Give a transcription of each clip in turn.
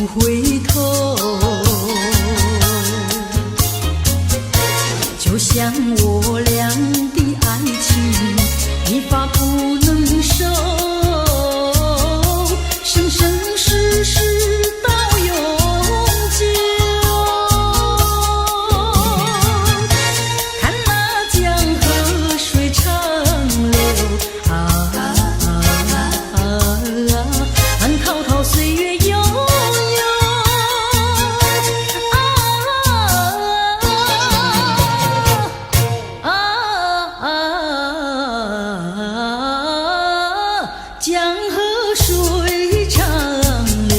回头，就像我俩的爱情一发不能收，生生世世到永久。看那江河水长流啊，慢滔滔岁月悠悠江河水长流。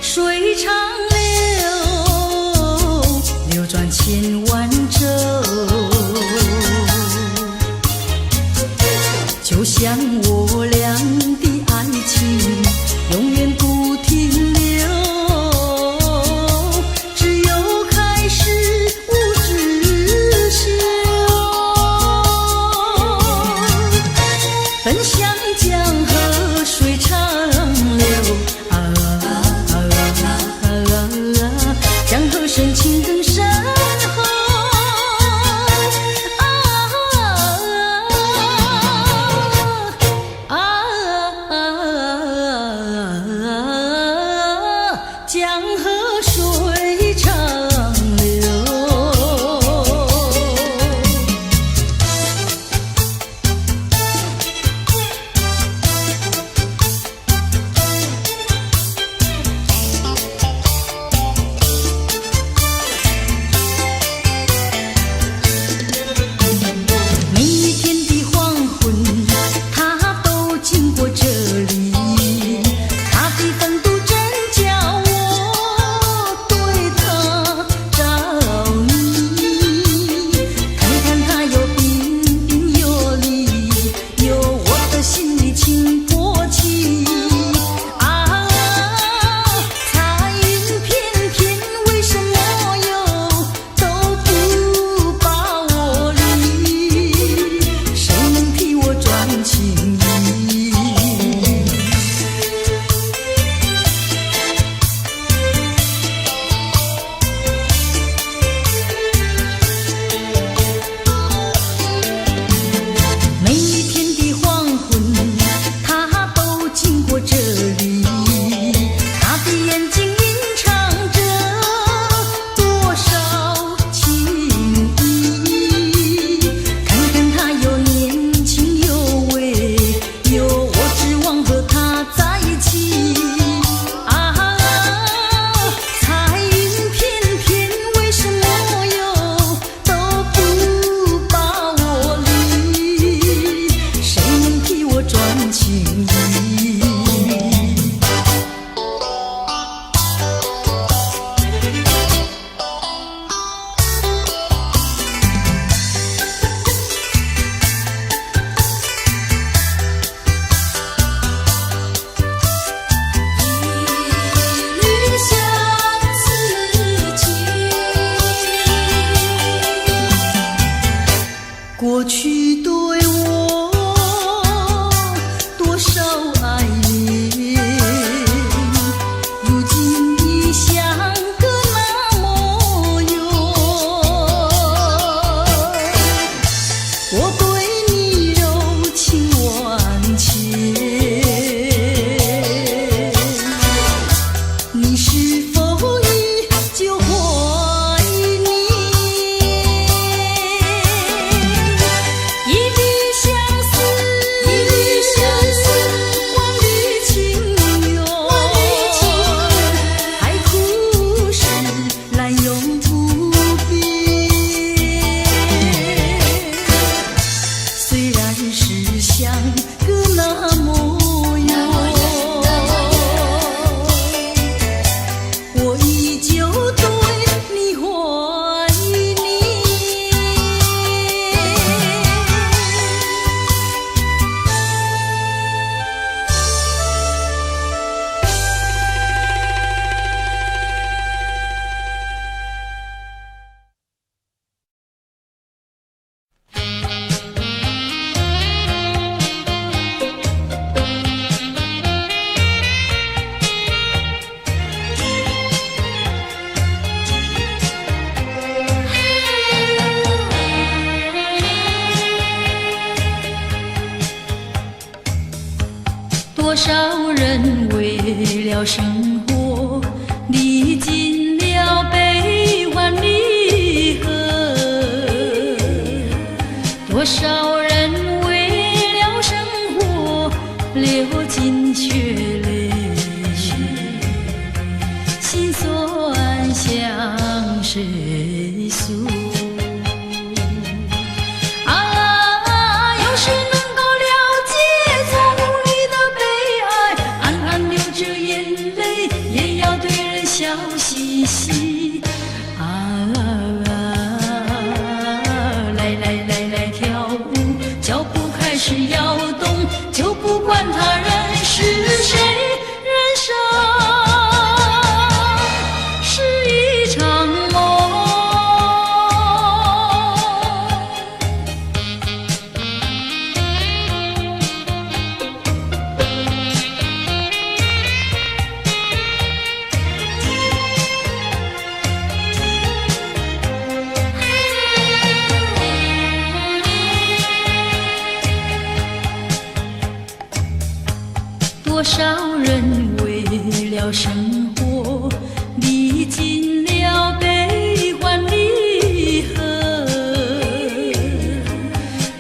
水长流，流转千万洲，就像我俩的爱情永远不停留，只有开始无止休，奔向江河水长流江河深情更深厚江河水长流。了生活，历尽了悲欢离合。多少人为了生活流尽血泪，心酸向谁诉？笑嘻嘻来跳舞，脚步开始摇动，就不管他人是谁，人生是一场梦。多少人为了生活历尽了悲欢离合，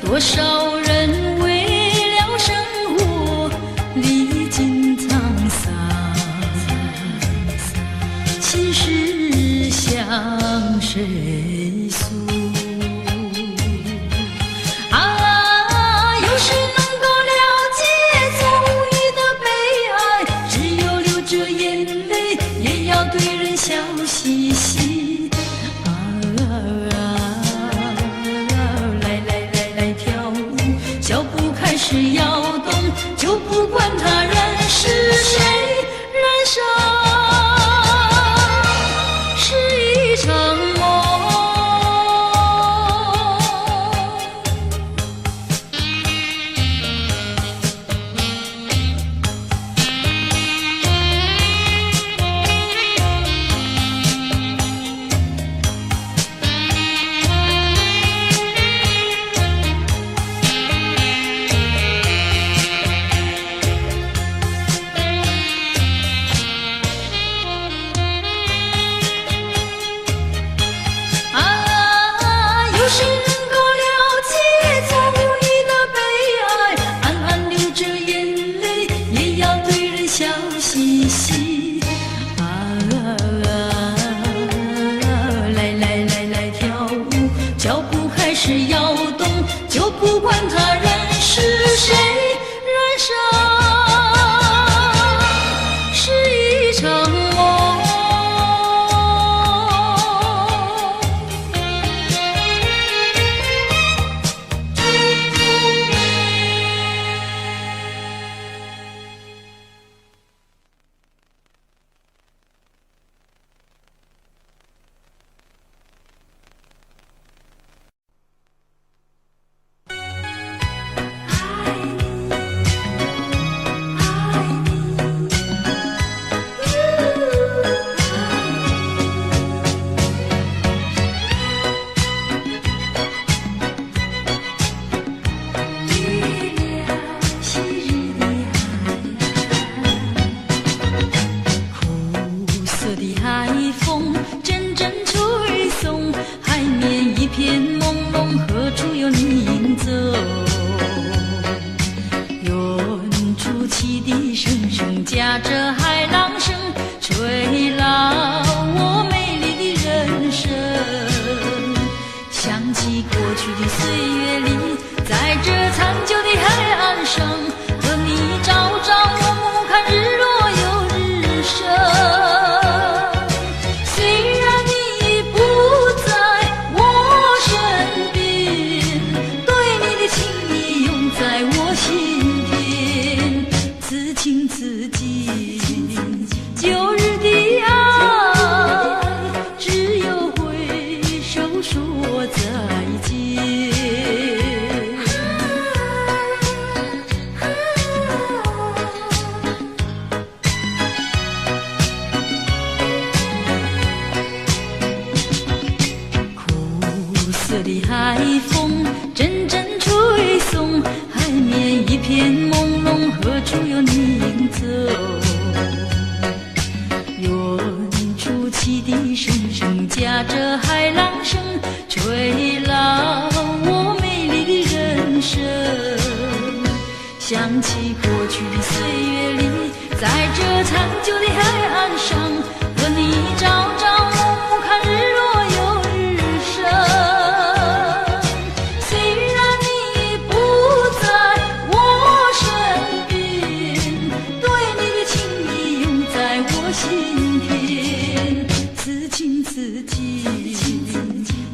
多少人为了生活历尽沧桑，心事向谁诉？笑嘻嘻来跳舞，脚步开始摇动，就不管他人是谁，人生是一场梦。笑嘻嘻来跳舞，脚步开始摇动，就不管他人是谁，人生是一场梦。海风阵阵吹送，海面一片朦胧，何处有你走？远处汽笛声声夹着海浪声，吹老我美丽的人生。想起过去的岁月里，在这残旧的海岸上，和你朝朝暮暮看日落又日升。此际，旧日的爱，只有挥手说再见。苦涩的海风阵阵吹送，海面一片朦胧，何处有你走？远处汽笛声声夹着海浪声，吹老我美丽的人生。想起过去的岁月里，在这长久的海岸上，和你朝朝暮暮看日落又日升。虽然你不在我身边，对你的情意永在我心田。此情此景，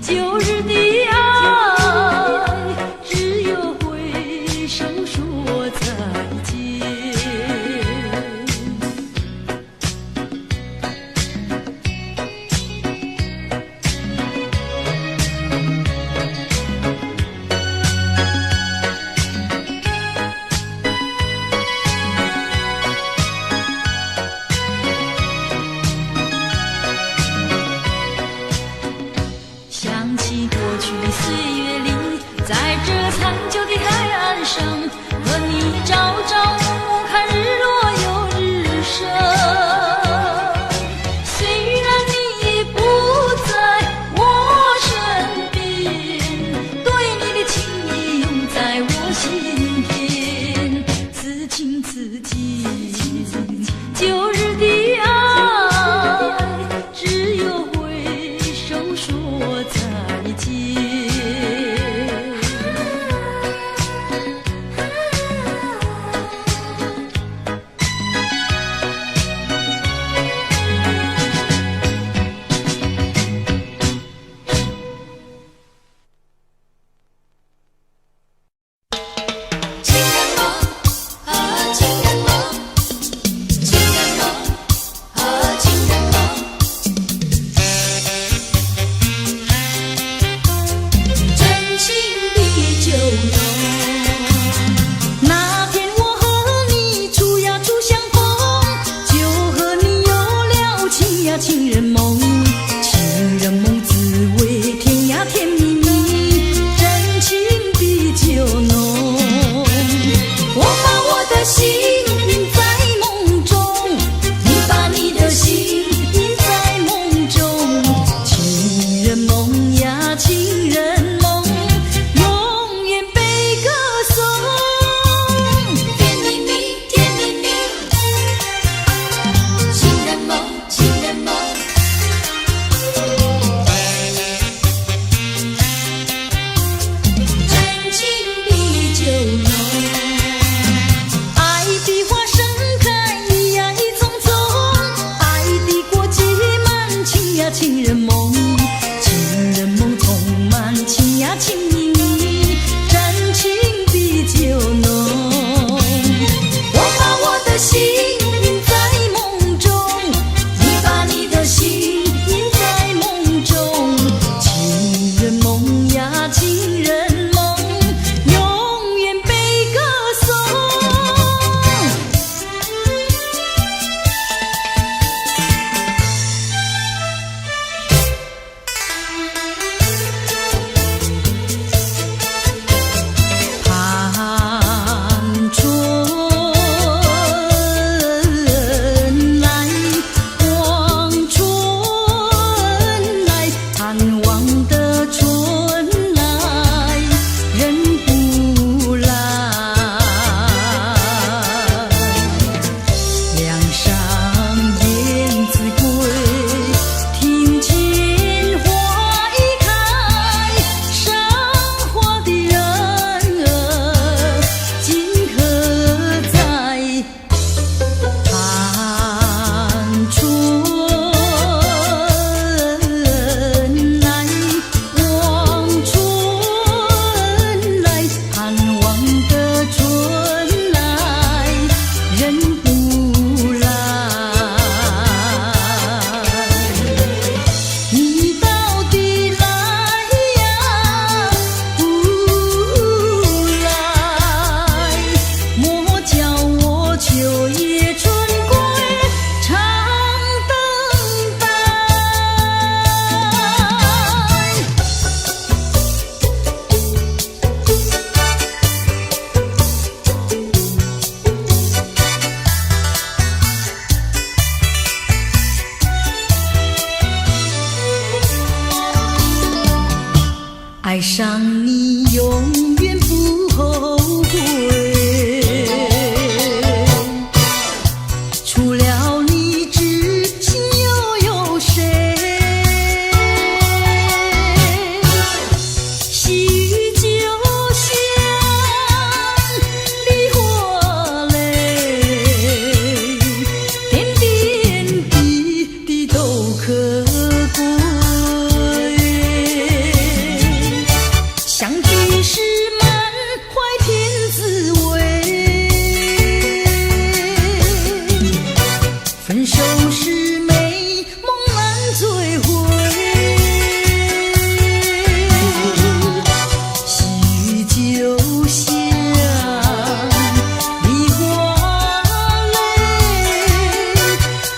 旧日的爱，只有挥手说再见。爱上你永远不后悔，除了你知心又有谁？喜酒香，梨花泪，点点滴滴都可贵。相聚时满怀甜滋味，分手时美梦难追回。喜酒香，梨花泪，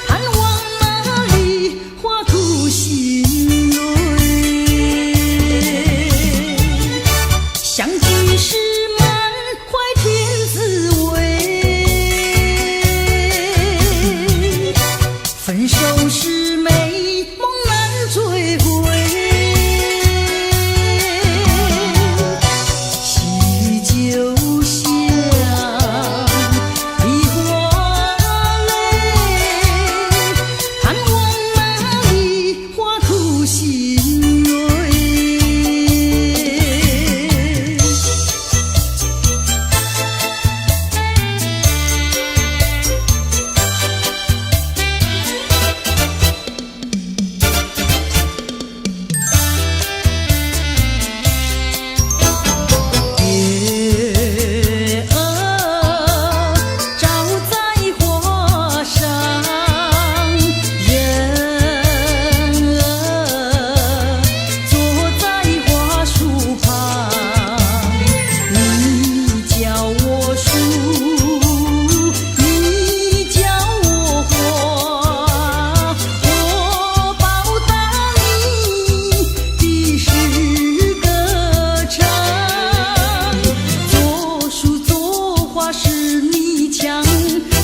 盼望那梨花吐心蕊。相聚时满怀甜滋味，分手时美梦难追回。喜酒香，梨花泪，盼望那梨花吐心蕊。月儿照在花上，人儿坐在花树旁。你叫我树，你叫我花，我报答你的是歌唱。作树作花是你强，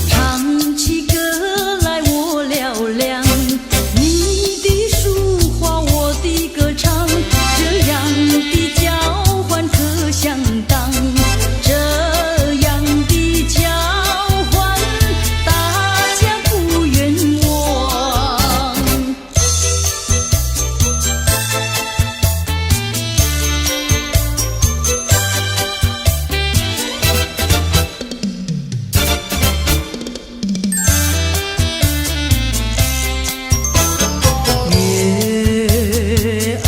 唱起歌来我嘹亮。你的书画我的歌唱，这样的交换可相当，这样的交换大家不冤枉。月儿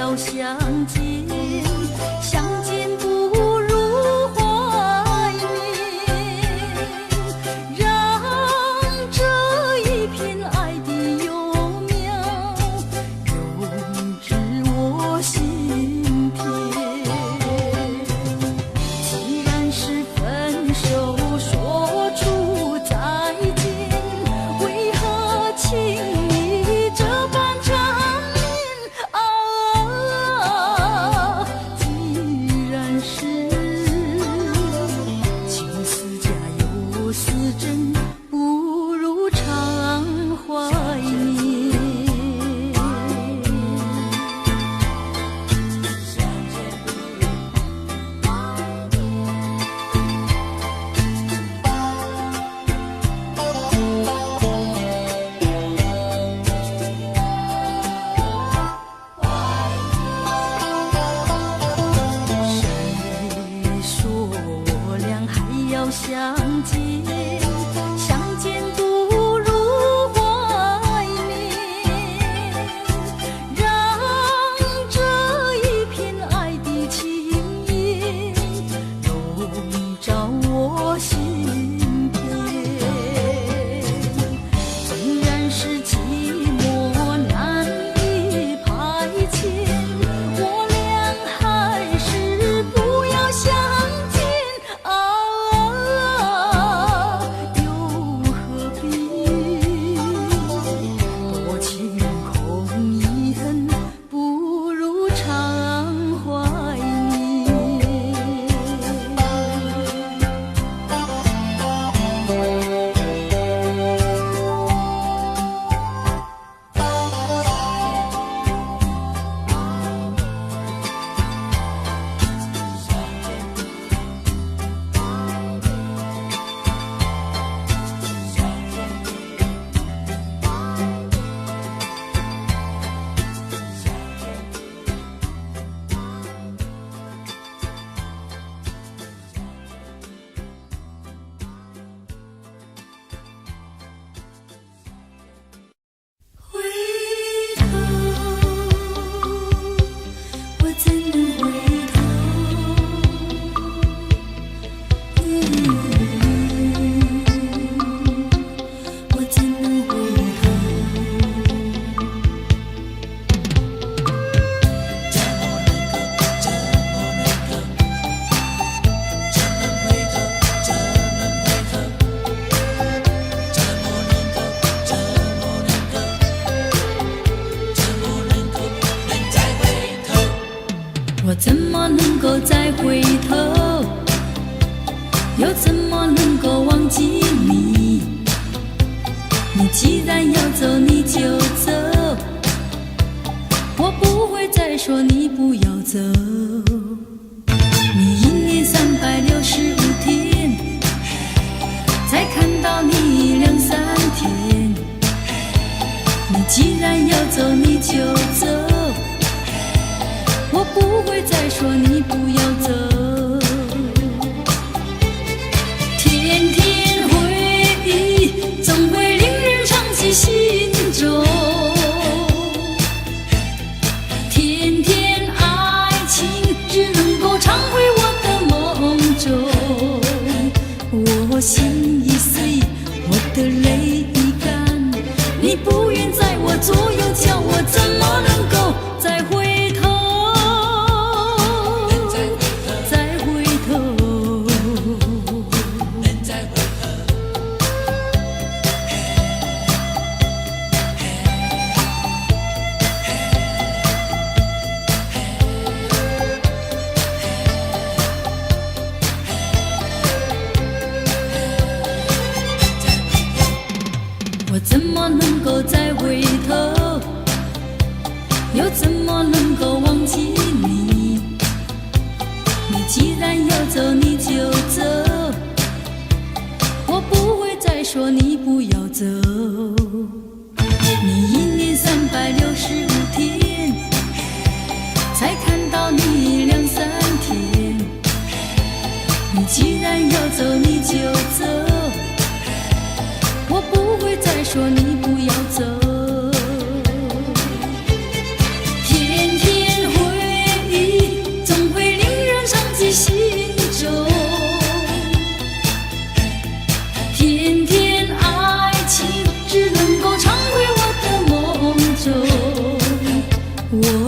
要相见，相见不如怀念，让这一片爱的幼苗永植我心田。既然是分手，说出再见，为何情意这般缠绵啊？既然是情丝假又丝真，不如常怀念。谁说两还要相见，相见不如怀念，让这一片爱的情叶笼罩我心田。纵然是寂寞难以排遣，我俩还是不要相见啊！又何必多情空遗恨，不如常怀念。回头，我怎能回头？我怎能回头？我怎么能够再回头？又怎么能够忘记你？你既然要走，你就走，我不会再说你不要走。你一年365天，才看到你2、3天。你既然要走，你就走，我不会再说你不要走。天天回忆，总会令人长记心中。天天爱情，只能够常回我的梦中。我心已碎，我的泪已干，你不愿在我左右，叫我怎么能够再回头？我怎么能够再回头？又怎么能够忘记你？你既然要走，你就走，我不会再说你不要走。你一年365天，才看到你2、3天。你既然要走，你就走，我不会再说你不要走。天天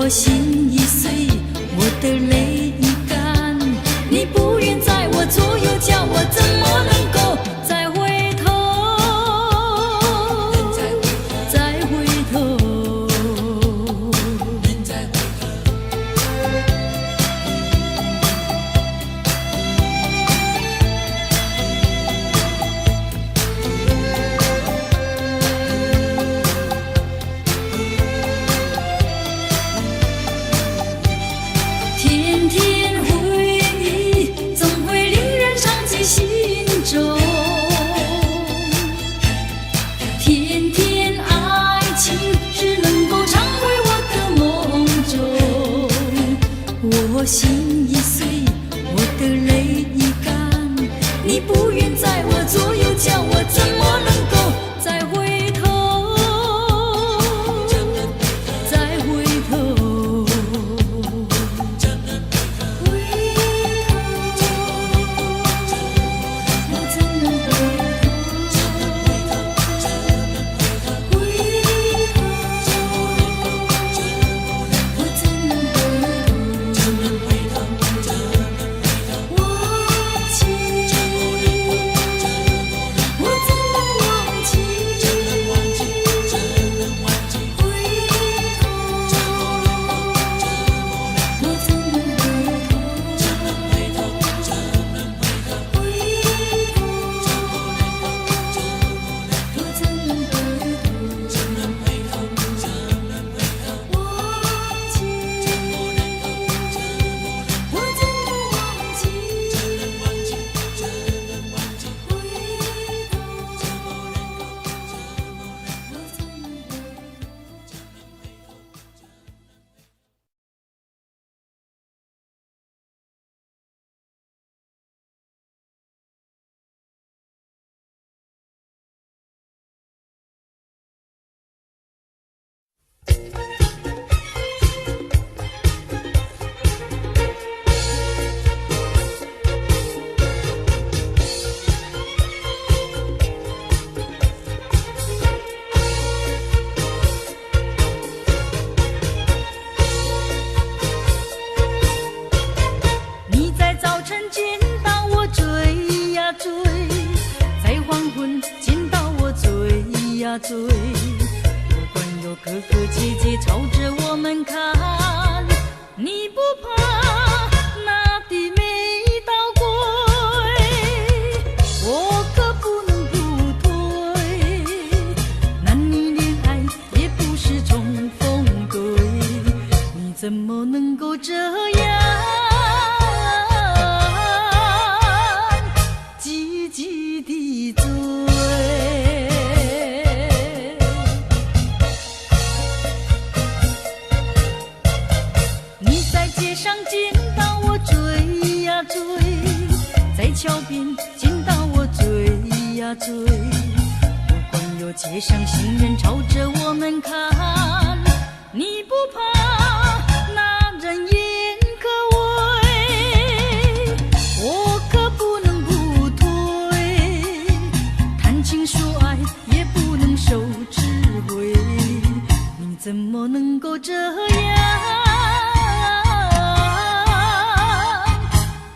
我心已碎，我的泪已干，你不愿在我左右，叫我怎么能够再回头？再回头。天天回忆，总会令人伤及心中。天天爱情只能够常回我的梦中。我心已碎，我的泪已干，你不愿在我左右，叫我怎么能够再回头？再回头。你在早晨见到我追呀追，在黄昏见到我追呀追，不管有哥哥姐姐朝着我们看，你不怕那的美倒归，我可不能不退，男女恋爱也不是重逢对，你怎么能够这样积极地追？你在街上见到我追呀追，在桥边见到我追呀追，不管有街上行人朝着我们看，你不怕那人眼可畏，我可不能不退，谈情说爱也不能受智慧，你怎么能够这样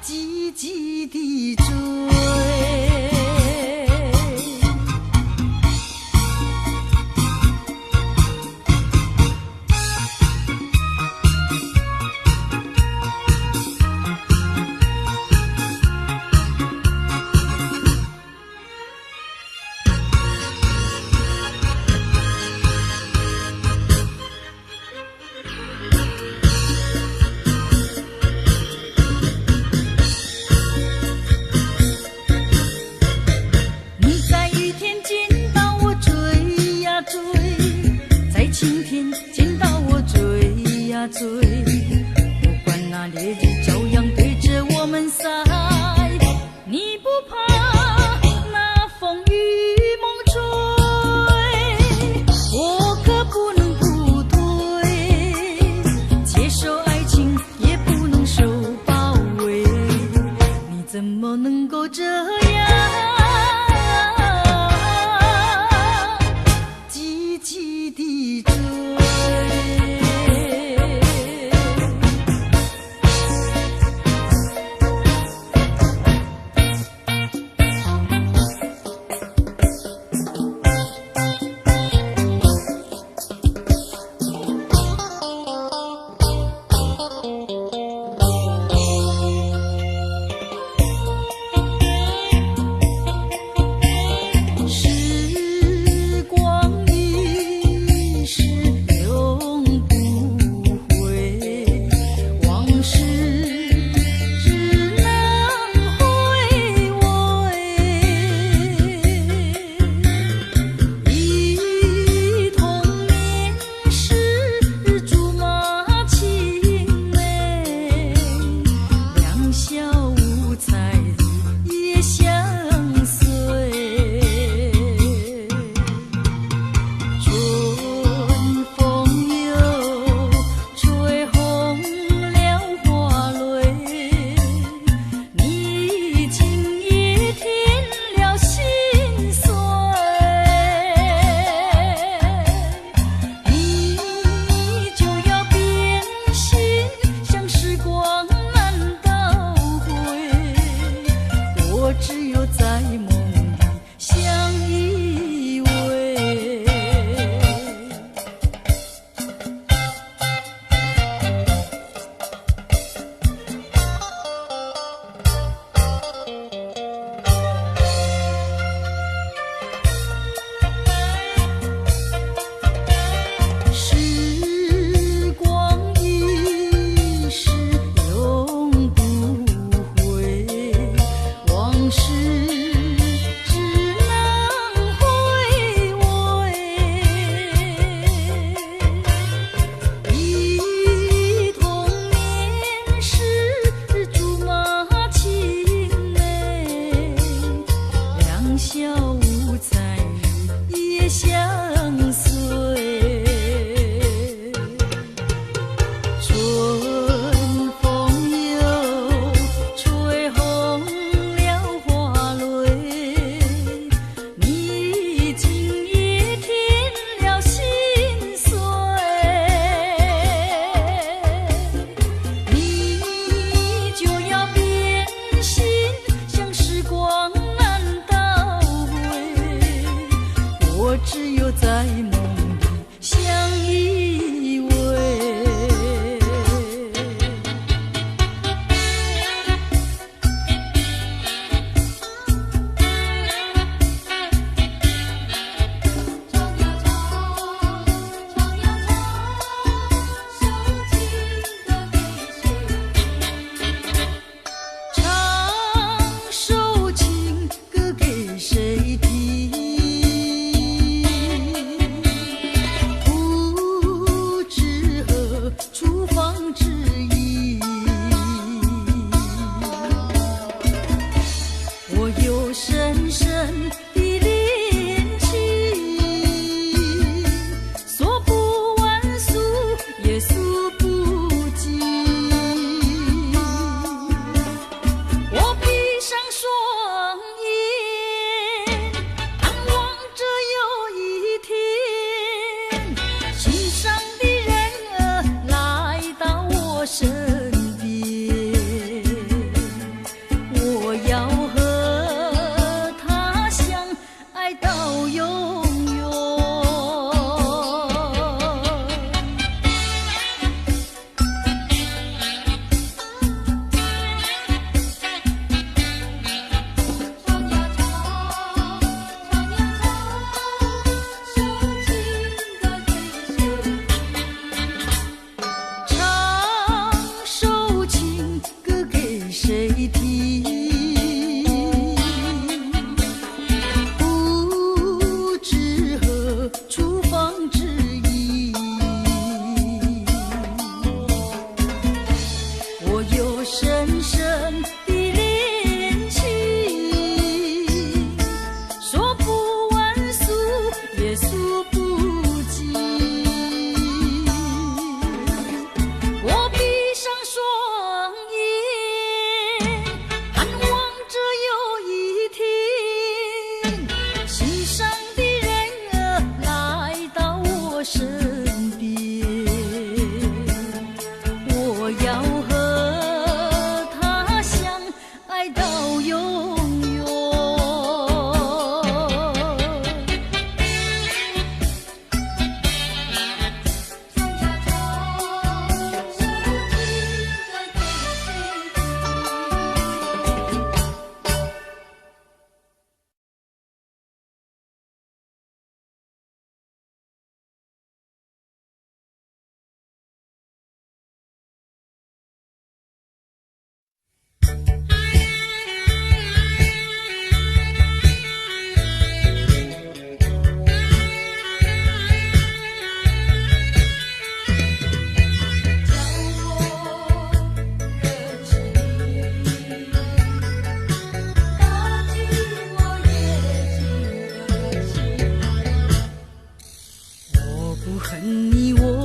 积极地追？你在雨天见到我追呀追，在晴天见到我追呀追，不管那烈日照样对着我们晒，你不怕那风雨猛吹，我可不能不退，接受爱情也不能受包围，你怎么能够这样积极地追？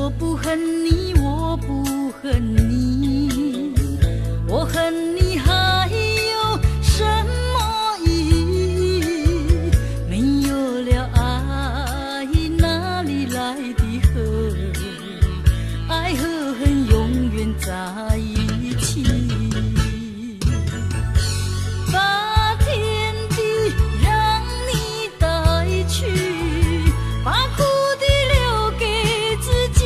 我不恨你，我不恨你，我恨你还有什么意义？没有了爱，哪里来的恨？爱和恨永远在一起。把天地让你带去，把苦的留给自己。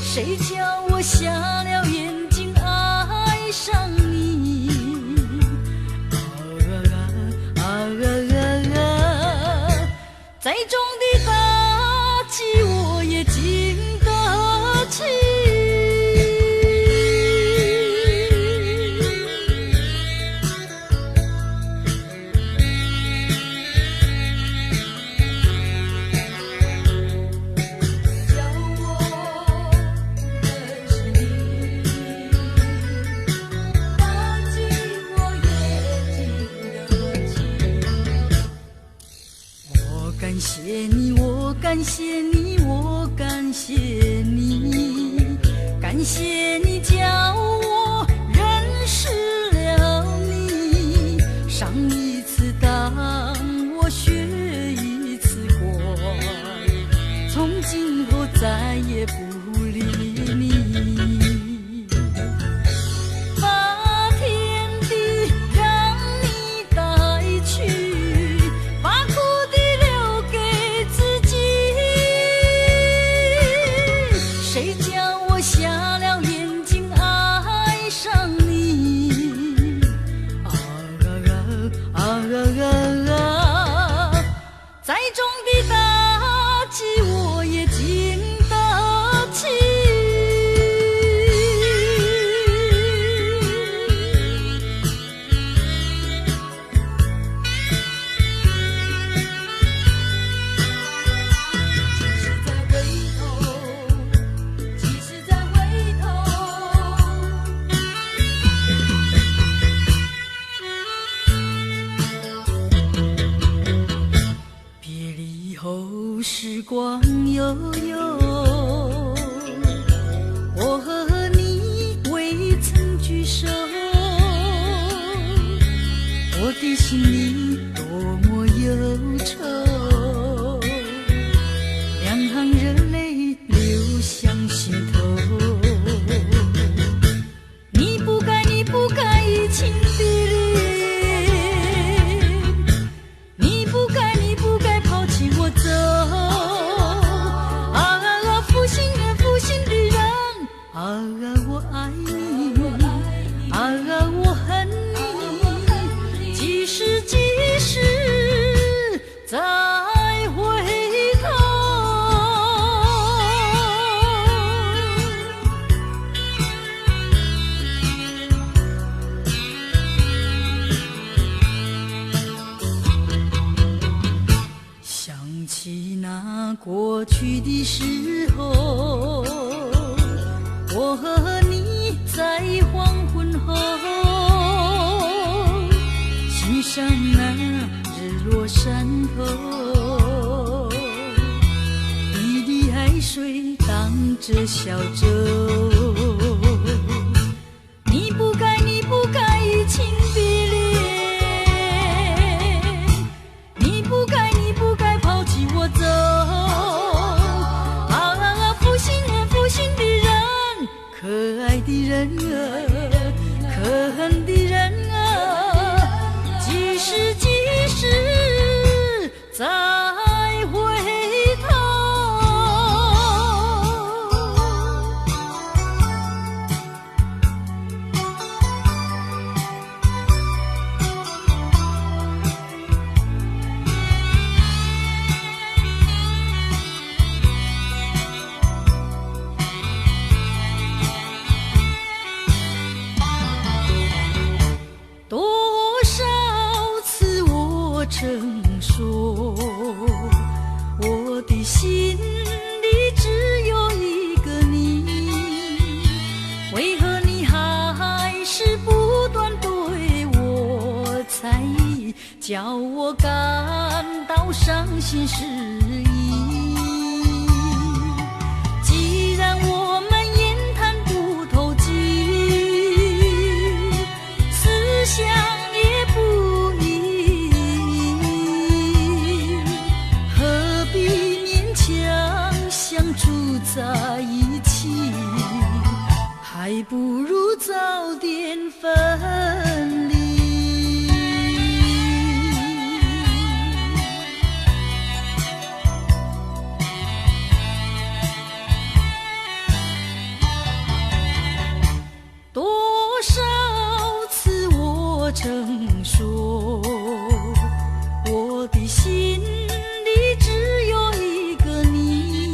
谁叫我瞎了眼睛爱上你？再重的打击我也经得起。感谢你，我感谢你，我感谢你，感谢你教我认识了你。上一次当我学一次乖，从今后再也不理你。谁叫我瞎了眼睛爱上你？再重的打击我也经得起。时光悠悠，我和你未曾聚首，我的心里多么忧愁，两行热泪流向心头。你不该，你不该移情别恋，你不该，你不该抛弃我走。我爱你，我恨你，几时几时再回头？想起那过去的时候，我和你在黄昏后欣赏那日落山头，你的海水荡着小舟。你不该，你不该移情别恋，你不该，你不该抛弃我走。负心的人，可爱的人啊，可恨的人啊，几时几时再回头？曾说我的心里只有一个你，为何你还是不断对我猜疑，叫我感到伤心失意？处在一起，还不如早点分离。多少次我曾说，我的心里只有一个你，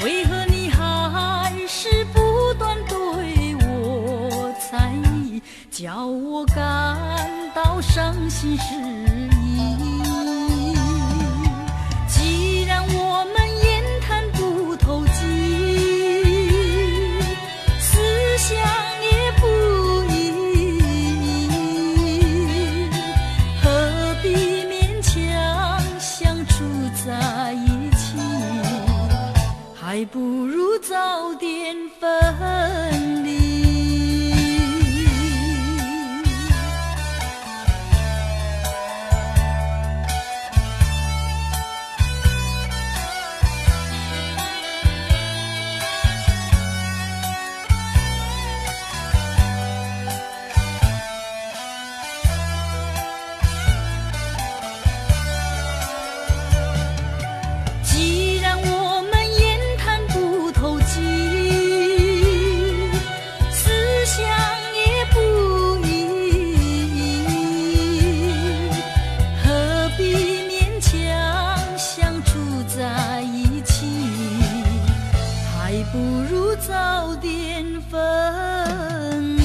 为何你还是不断对我在意，叫我感到伤心失意。既然我们言谈不投机，思想也不一，何必勉强相处在一起，还不如早点分离。既然我们言谈不投机，思想也不一，何必勉强相处在一起，还不如早点分离。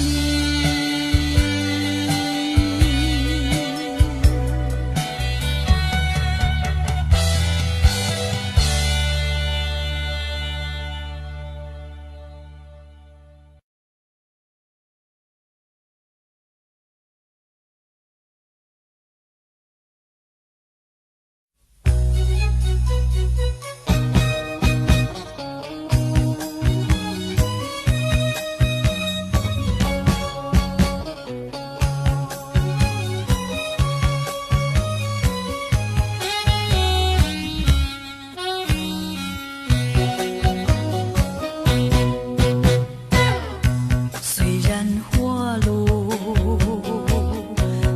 虽然花落，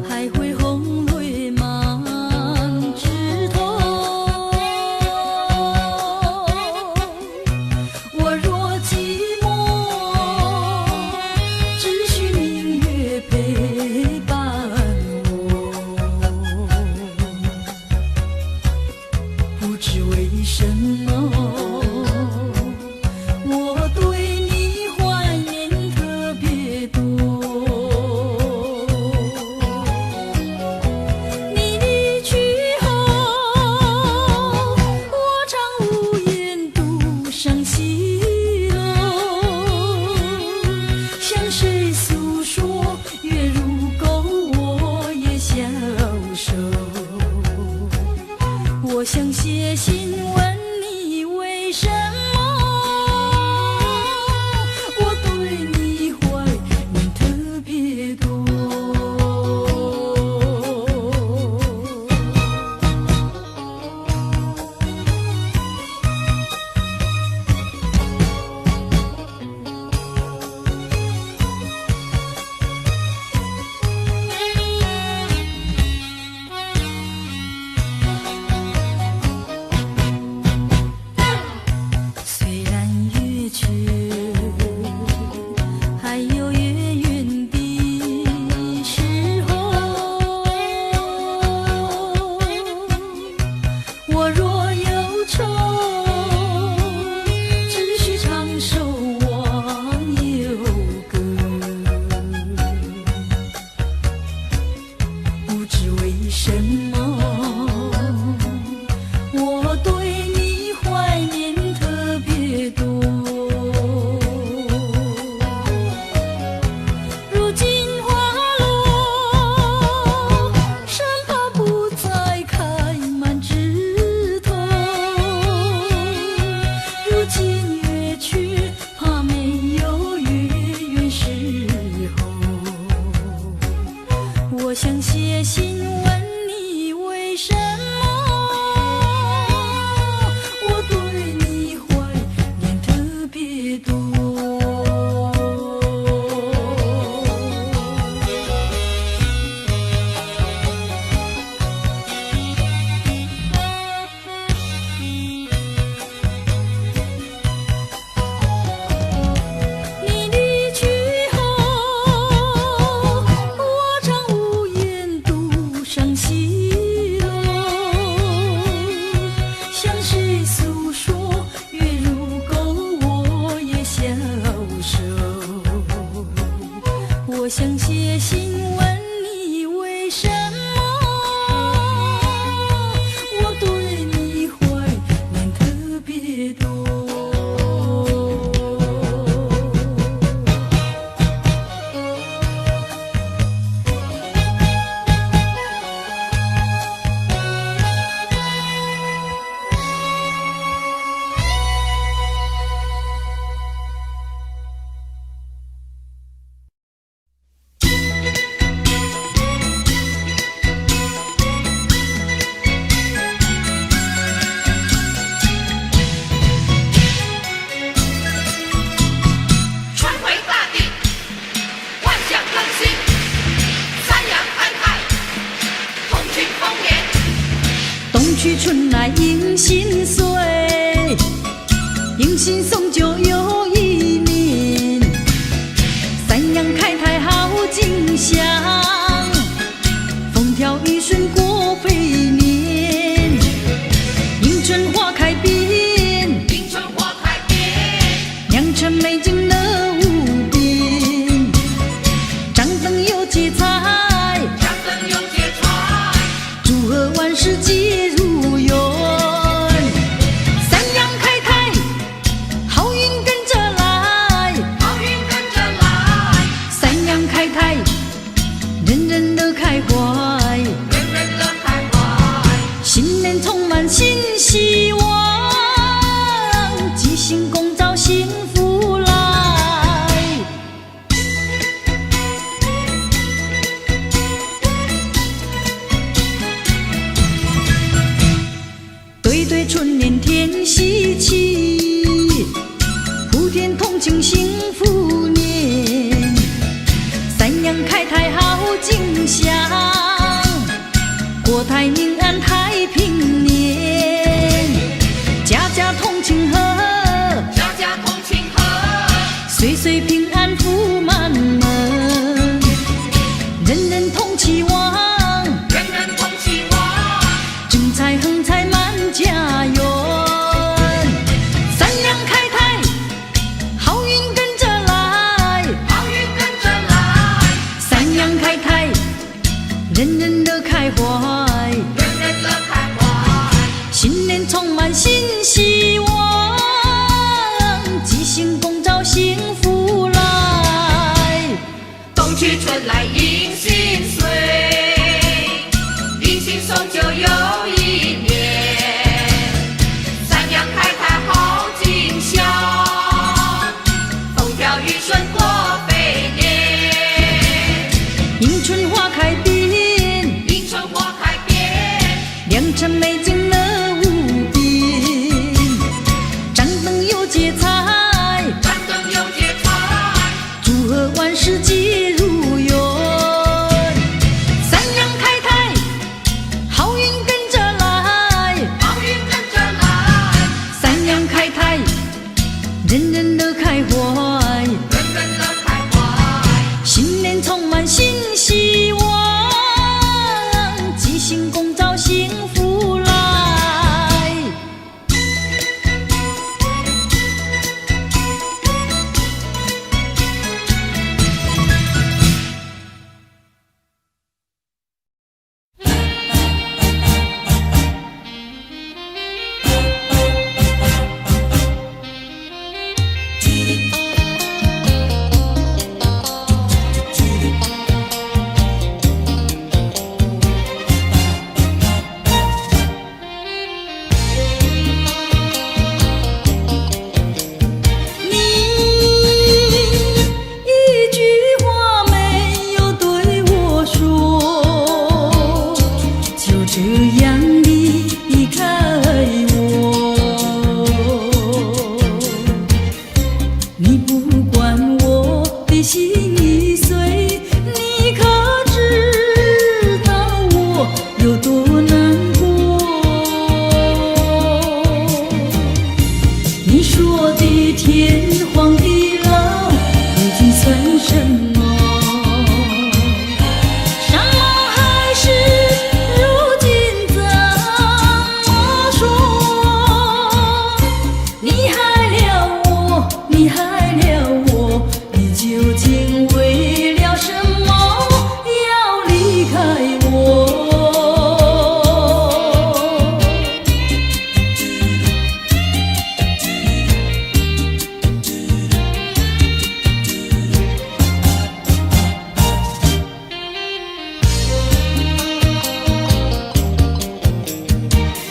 还会红泪满枝头。我若寂寞，只需明月陪伴我。不知为什么，我对你怀念特别多。你离去后，我常无言独上西楼，向谁诉说？月如钩，我也消瘦。我想写信问你为里稀奇，普天同庆幸福年，三阳开泰好景象，国泰民安太平年，家家同庆贺，家家同庆贺，岁岁平安福满门，人人同期望，人人同期望，正财横财满家园，三阳开泰，好运跟着来，好运跟着来，三阳开泰，人人乐开怀，人人乐开怀，新年充满新希望，吉星拱照幸福来，冬去春来迎新岁，迎新送旧又一年，三阳开泰好景象，风调雨顺过肥年，迎春花开遍，迎春花开遍，良辰美景乐无边，张灯又结彩，张灯又结彩，祝贺万事皆如愿，三阳开泰，好运跟着来，好运跟着来，三阳开泰，人人乐开怀，人人乐开怀，新年充满新希望，吉星拱照幸福来。你一句话没有对我说，就这样离开我。你不管我的心已碎，你可知道我有多难过？你说的天荒地老，如今算什么？伤亡还是如今怎么说？你害了我，你害了我，你究竟为了什么要离开我？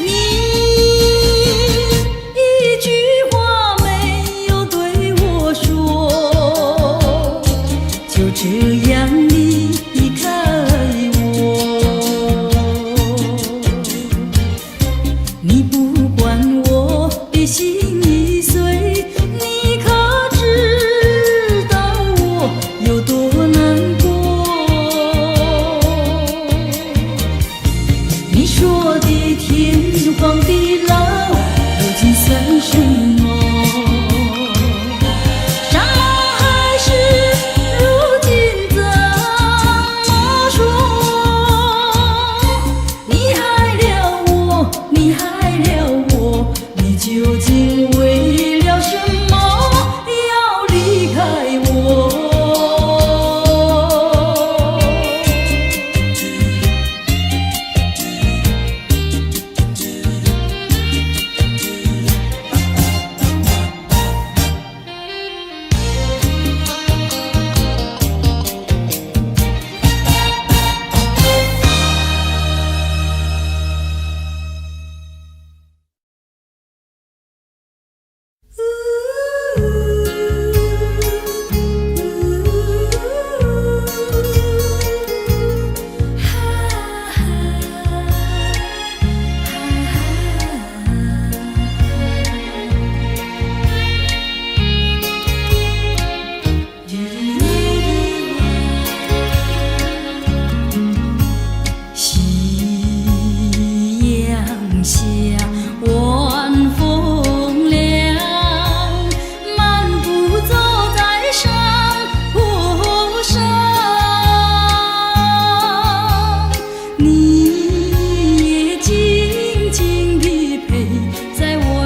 你一句话没有对我说，就这样离开我。你不管我的心已碎，你可知道我有多难过？你说的天荒地老，如今算什么？伤亡还是如今怎么说？你害了我，你害了我，你究竟为了什么要离开我？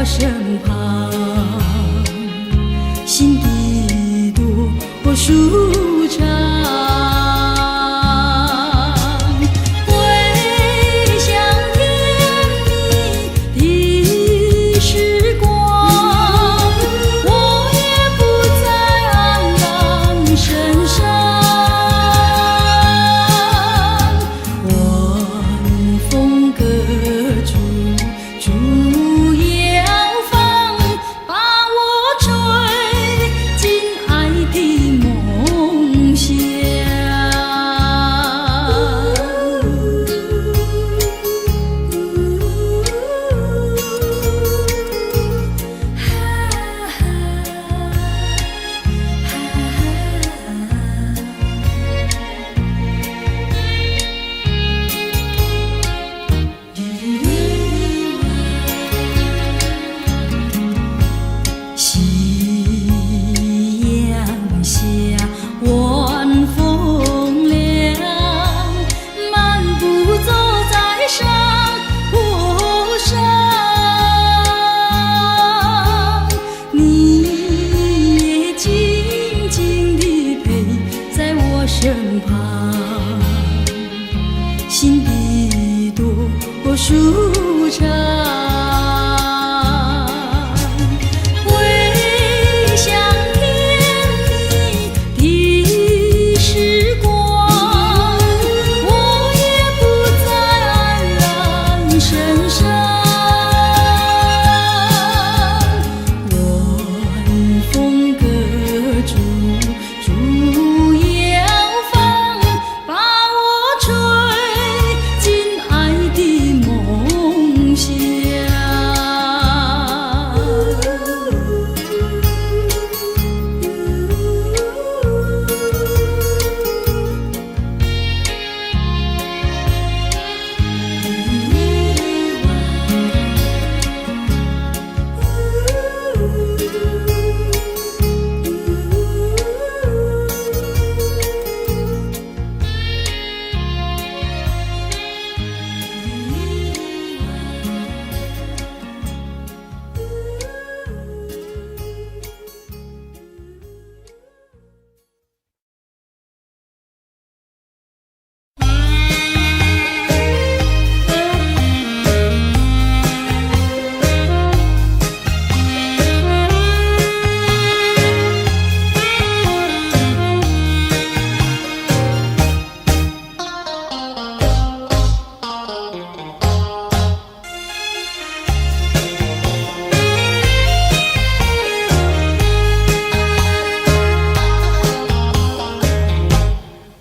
身旁，心底多舒畅。回想甜蜜的时光，我也不再黯然神伤。晚风隔竹，竹摇放，把我吹进爱的梦乡。夕阳下，晚风凉，漫步走在山坡上，你也静静地陪在我身旁，心底多舒畅。回想甜蜜的时光，我也不再黯然神伤。晚风隔竹，竹摇放，把我吹进爱的梦乡。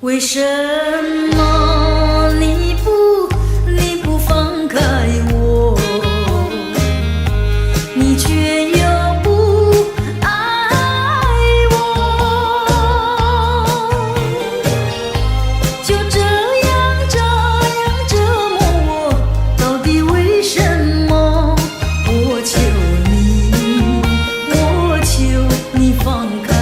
为什么你不放开我，你却又不爱我？就这样折磨我，到底为什么？我求你放开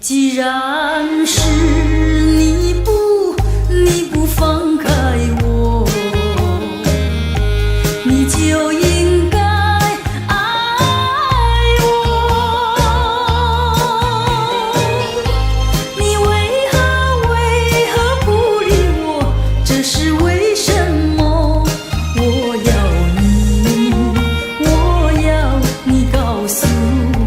既然是你不放开我，你就应该爱我。你为何不理我？这是为什么？我要你告诉我。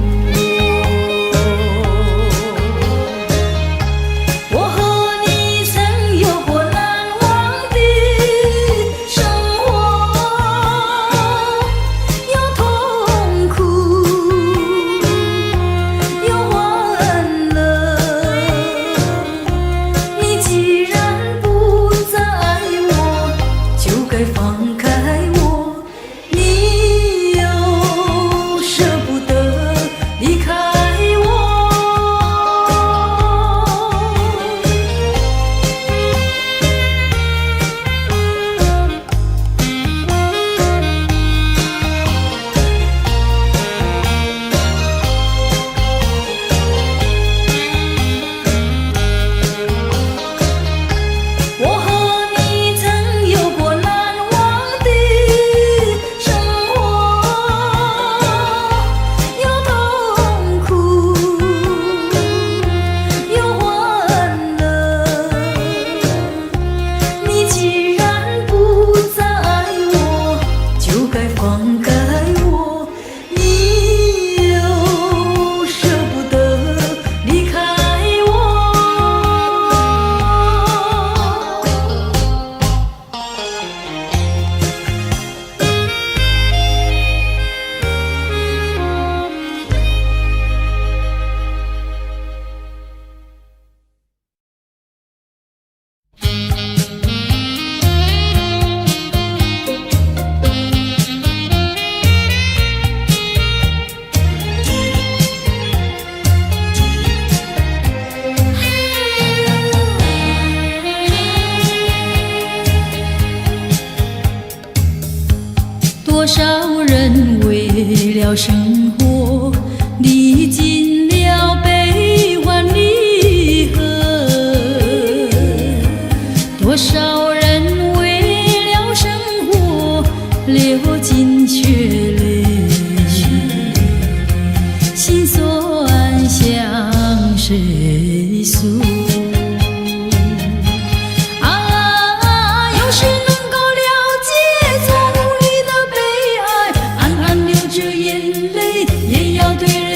多少人为了生活历尽了悲欢离合，多少人为了生活流尽血泪，心酸向谁诉？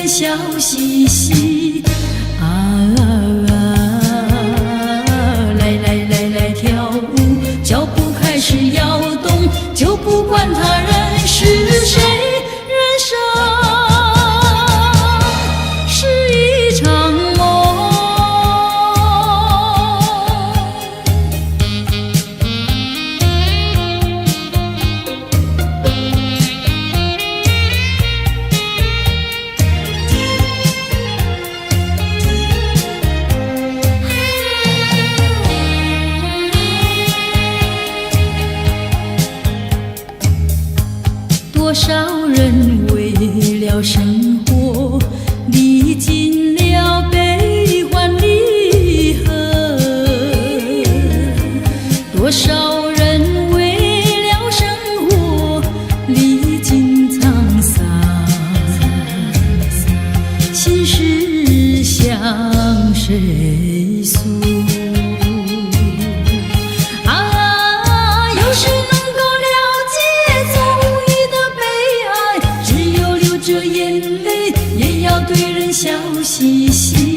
笑嘻嘻来跳舞，脚步开始摇动，就不管他人是谁，人生是一场梦。多少人为了生活历尽了悲欢离合，多少人为了生活历尽沧桑，心事向谁诉？有谁能够了解总这眼泪也要对人笑嘻嘻。